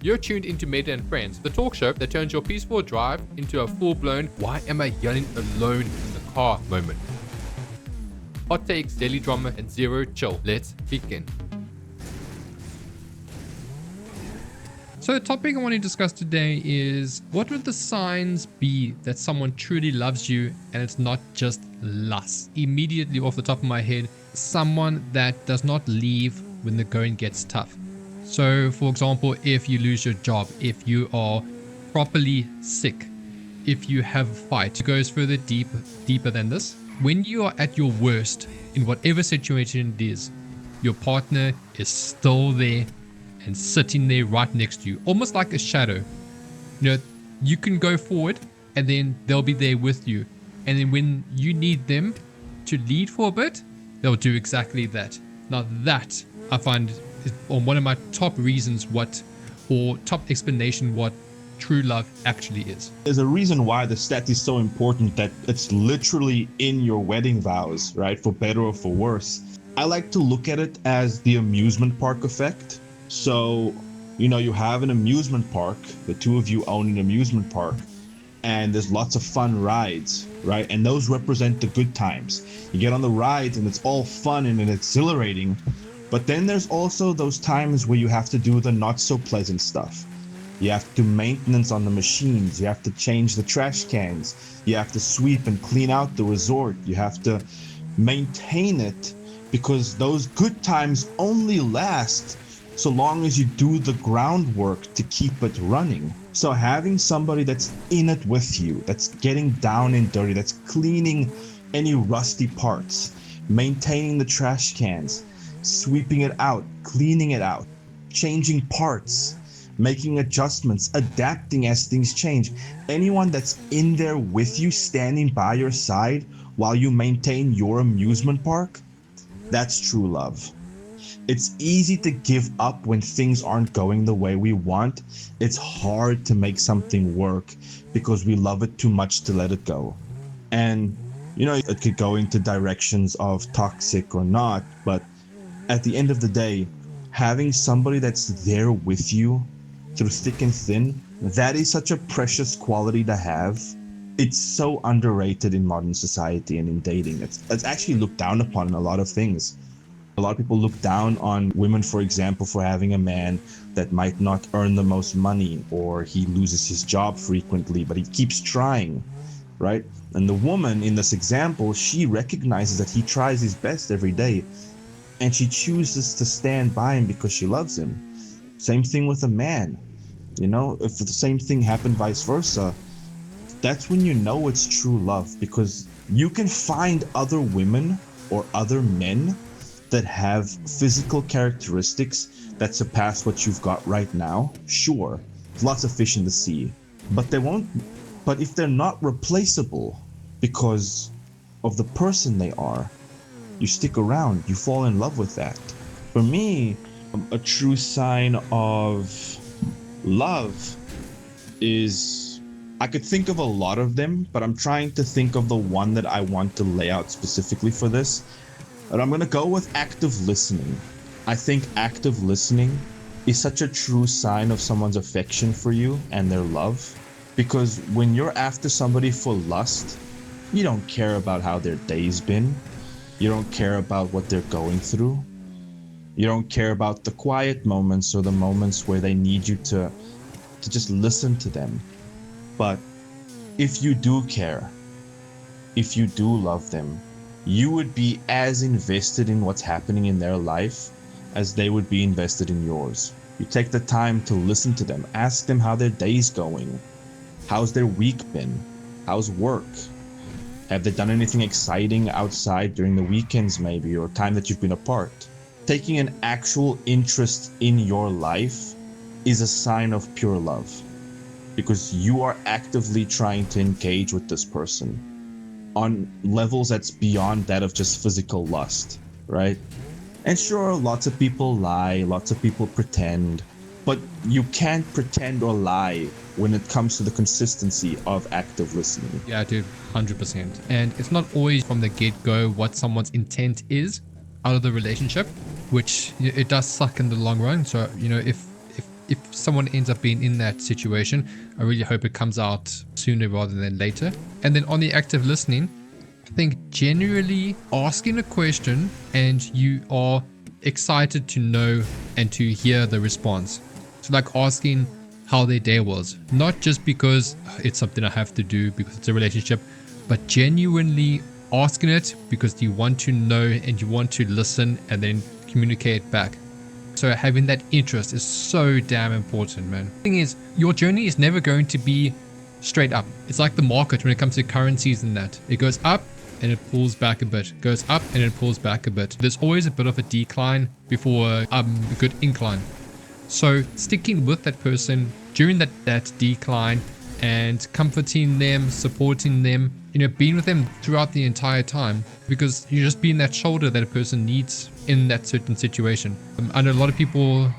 You're tuned into Maeder and Friends, the talk show that turns your peaceful drive into a full-blown "why am I yelling alone in the car" moment. Hot takes, daily drama, and zero chill. Let's begin. So the topic I want to discuss today is, what would the signs be that someone truly loves you and it's not just lust? Immediately off the top of my head, someone that does not leave when the going gets tough. So for example, if you lose your job, if you are properly sick, if you have a fight, it goes further deeper than this. When you are at your worst, in whatever situation it is, your partner is still there and sitting there right next to you, almost like a shadow. You know, you can go forward and then they'll be there with you. And then when you need them to lead for a bit, they'll do exactly that. Now that I find is one of my top reasons top explanation what true love actually is. There's a reason why the stat is so important, that it's literally in your wedding vows, right? For better or for worse. I like to look at it as the amusement park effect. So, you have an amusement park, the two of you own an amusement park, and there's lots of fun rides, right? And those represent the good times. You get on the rides and it's all fun and exhilarating, but then there's also those times where you have to do the not so pleasant stuff. You have to do maintenance on the machines, you have to change the trash cans, you have to sweep and clean out the resort, you have to maintain it, because those good times only last so long as you do the groundwork to keep it running. So having somebody that's in it with you, that's getting down and dirty, that's cleaning any rusty parts, maintaining the trash cans, sweeping it out, cleaning it out, changing parts, making adjustments, adapting as things change. Anyone that's in there with you, standing by your side while you maintain your amusement park, that's true love. It's easy to give up when things aren't going the way we want. It's hard to make something work because we love it too much to let it go. And, it could go into directions of toxic or not, but at the end of the day, having somebody that's there with you through thick and thin, that is such a precious quality to have. It's so underrated in modern society and in dating. It's actually looked down upon in a lot of things. A lot of people look down on women, for example, for having a man that might not earn the most money, or he loses his job frequently, but he keeps trying, right? And the woman in this example, she recognizes that he tries his best every day, and she chooses to stand by him because she loves him. Same thing with a man. If the same thing happened vice versa, that's when you know it's true love, because you can find other women or other men that have physical characteristics that surpass what you've got right now. Sure, there's lots of fish in the sea, but if they're not replaceable because of the person they are, you stick around, you fall in love with that. For me, a true sign of love is, I could think of a lot of them, but I'm trying to think of the one that I want to lay out specifically for this. And I'm going to go with active listening. I think active listening is such a true sign of someone's affection for you and their love. Because when you're after somebody for lust, you don't care about how their day's been. You don't care about what they're going through. You don't care about the quiet moments or the moments where they need you to just listen to them. But if you do care, if you do love them, you would be as invested in what's happening in their life as they would be invested in yours. You take the time to listen to them, ask them how their day's going. How's their week been? How's work? Have they done anything exciting outside during the weekends maybe, or time that you've been apart? Taking an actual interest in your life is a sign of pure love, because you are actively trying to engage with this person on levels that's beyond that of just physical lust, right? And sure, lots of people lie, lots of people pretend, but you can't pretend or lie when it comes to the consistency of active listening. Yeah, dude, 100%. And it's not always from the get-go what someone's intent is out of the relationship, which it does suck in the long run. So, if if someone ends up being in that situation, I really hope it comes out sooner rather than later. And then on the active listening, I think generally asking a question and you are excited to know and to hear the response. So like asking how their day was, not just because it's something I have to do because it's a relationship, but genuinely asking it because you want to know and you want to listen and then communicate back. So having that interest is so damn important, man. The thing is, your journey is never going to be straight up. It's like the market when it comes to currencies and that. It goes up and it pulls back a bit, goes up and it pulls back a bit. There's always a bit of a decline before a good incline. So sticking with that person during that decline and comforting them, supporting them, being with them throughout the entire time, because you're just being that shoulder that a person needs in that certain situation. I know a lot of people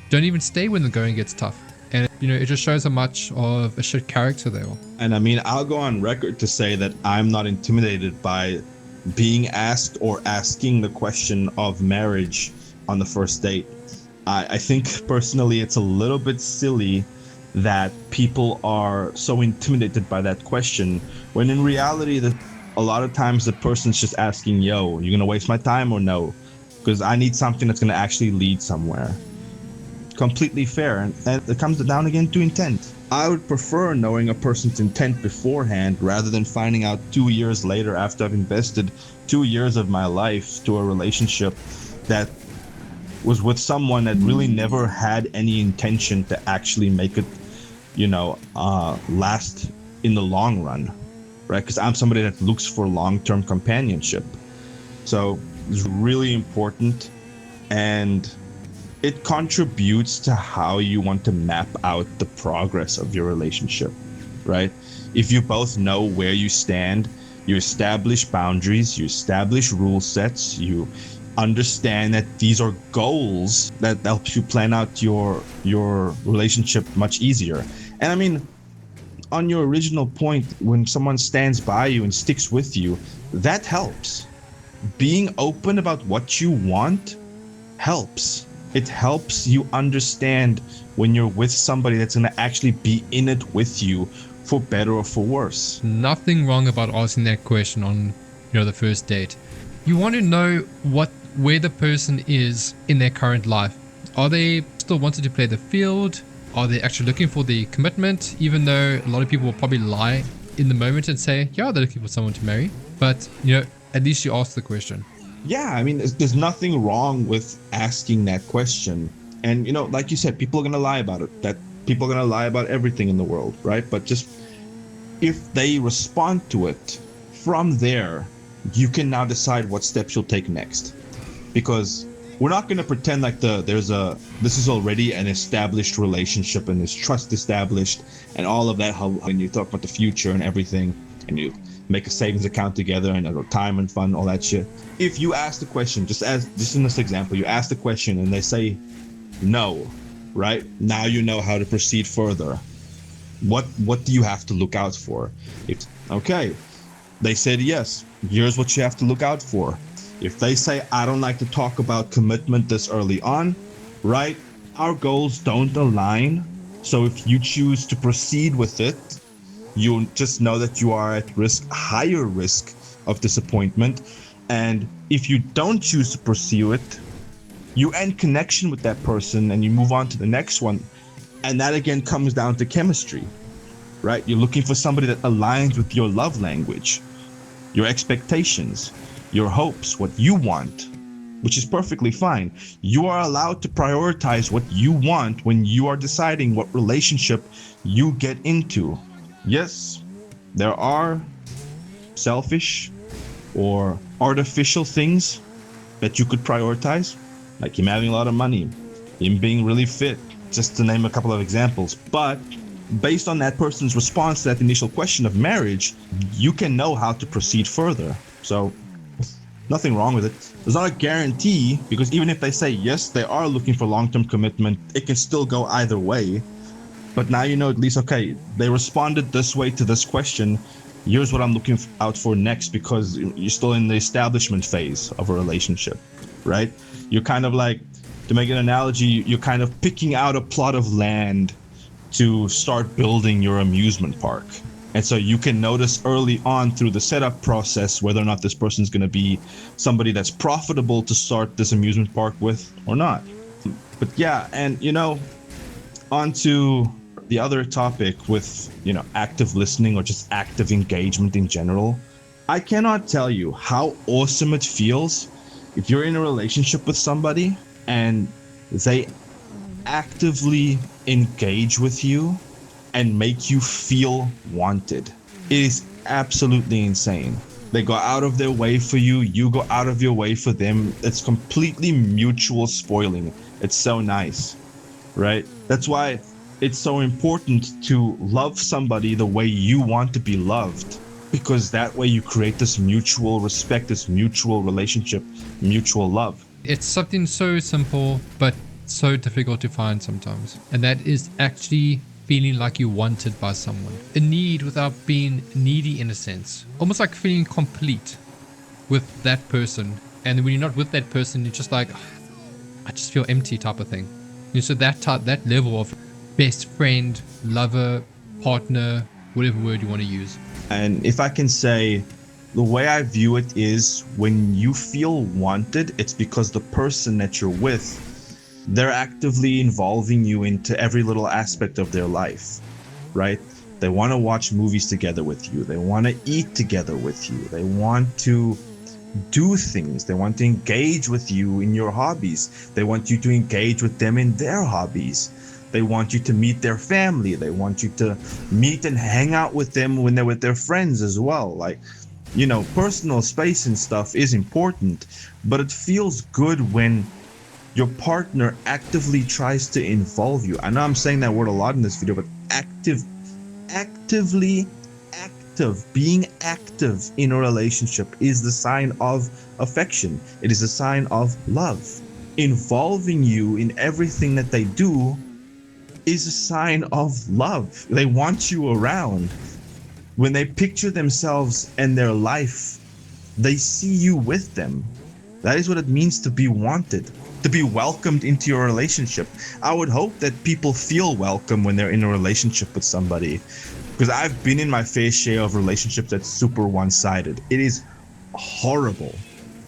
don't even stay when the going gets tough. And, it just shows how much of a shit character they are. And I mean, I'll go on record to say that I'm not intimidated by being asked or asking the question of marriage on the first date. I think personally it's a little bit silly that people are so intimidated by that question, when in reality, that a lot of times the person's just asking, yo, you gonna waste my time or no? Because I need something that's gonna actually lead somewhere. Completely fair, and it comes down again to intent. I would prefer knowing a person's intent beforehand rather than finding out 2 years later after I've invested 2 years of my life to a relationship that was with someone that really never had any intention to actually make it, last in the long run, right? Because I'm somebody that looks for long-term companionship. So it's really important, and it contributes to how you want to map out the progress of your relationship, right? If you both know where you stand, you establish boundaries, you establish rule sets, you understand that these are goals that helps you plan out your relationship much easier. And I mean, on your original point, when someone stands by you and sticks with you, that helps. Being open about what you want helps. It helps you understand when you're with somebody that's going to actually be in it with you, for better or for worse. Nothing wrong about asking that question on, the first date. You want to know where the person is in their current life. Are they still wanting to play the field? Are they actually looking for the commitment? Even though a lot of people will probably lie in the moment and say, yeah, they're looking for someone to marry. But, at least you ask the question. Yeah, I mean, there's nothing wrong with asking that question. And, like you said, people are going to lie about it. That people are going to lie about everything in the world, right? But just if they respond to it, from there, you can now decide what steps you'll take next. Because we're not going to pretend like this is already an established relationship and there's trust established and all of that, how when you talk about the future and everything, and you make a savings account together and a retirement fund, all that shit. If you ask the question, just in this example, you ask the question and they say no, right? Now you know how to proceed further. What do you have to look out for? Okay, they said yes, here's what you have to look out for. If they say, I don't like to talk about commitment this early on, right? Our goals don't align. So if you choose to proceed with it, you just know that you are at higher risk of disappointment. And if you don't choose to pursue it, you end connection with that person and you move on to the next one. And that again comes down to chemistry, right? You're looking for somebody that aligns with your love language, your expectations, your hopes, what you want, which is perfectly fine. You are allowed to prioritize what you want when you are deciding what relationship you get into. Yes, there are selfish or artificial things that you could prioritize, like him having a lot of money, him being really fit, just to name a couple of examples. But based on that person's response to that initial question of marriage, you can know how to proceed further. So nothing wrong with it. There's not a guarantee, because even if they say yes, they are looking for long-term commitment, it can still go either way. But now you know at least, okay, they responded this way to this question. Here's what I'm looking out for next, because you're still in the establishment phase of a relationship, right? You're kind of like To make an analogy, you're kind of picking out a plot of land to start building your amusement park. And so you can notice early on through the setup process whether or not this person's going to be somebody that's profitable to start this amusement park with or not. But yeah, and on to the other topic with, active listening or just active engagement in general. I cannot tell you how awesome it feels if you're in a relationship with somebody and they actively engage with you and make you feel wanted. It is absolutely insane. They go out of their way for you, you go out of your way for them. It's completely mutual spoiling. It's so nice, right? That's why it's so important to love somebody the way you want to be loved, because that way you create this mutual respect, this mutual relationship, mutual love. It's something so simple, but so difficult to find sometimes. And that is actually feeling like you're wanted by someone. A need without being needy in a sense. Almost like feeling complete with that person. And when you're not with that person, you're just like, I just feel empty type of thing. So that level of best friend, lover, partner, whatever word you want to use. And if I can say, the way I view it is when you feel wanted, it's because the person that you're with, they're actively involving you into every little aspect of their life, right? They want to watch movies together with you. They want to eat together with you. They want to do things. They want to engage with you in your hobbies. They want you to engage with them in their hobbies. They want you to meet their family. They want you to meet and hang out with them when they're with their friends as well. Like, personal space and stuff is important, but it feels good when your partner actively tries to involve you. I know I'm saying that word a lot in this video, but being active in a relationship is the sign of affection. It is a sign of love. Involving you in everything that they do is a sign of love. They want you around. When they picture themselves and their life, they see you with them. That is what it means to be wanted, to be welcomed into your relationship. I would hope that people feel welcome when they're in a relationship with somebody, because I've been in my fair share of relationships that's super one-sided. It is horrible.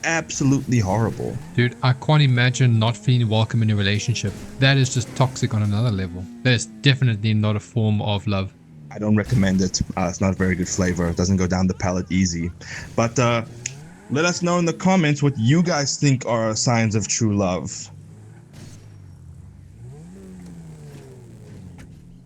Absolutely horrible. Dude, I can't imagine not feeling welcome in a relationship. That is just toxic on another level. That is definitely not a form of love. I don't recommend it. It's not a very good flavor. It doesn't go down the palate easy. But let us know in the comments what you guys think are signs of true love.